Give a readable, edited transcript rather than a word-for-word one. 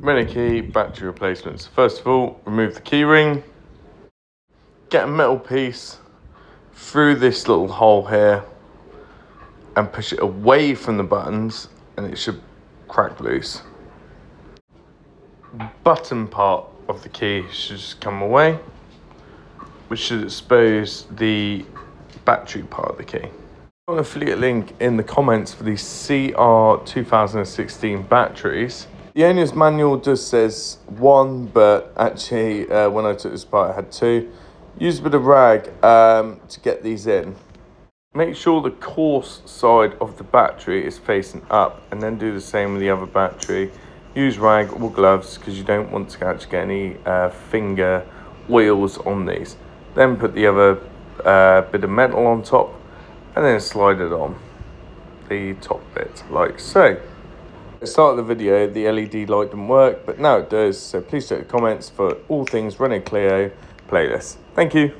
Renault key battery replacements. First of all, remove the key ring. Get a metal piece through this little hole here and push it away from the buttons and it should crack loose. Button part of the key should just come away, which should expose the battery part of the key. I'll affiliate link in the comments for these CR2016 batteries. The owner's manual just says one, but actually when I took this apart I had two. Use a bit of rag to get these in. Make sure the coarse side of the battery is facing up, and then do the same with the other battery. Use rag or gloves because you don't want to actually get any finger oils on these. Then put the other bit of metal on top and then slide it on the top bit like so. At the start of the video the LED light didn't work, but now it does, so please check the comments for all things Renault Clio playlist. Thank you.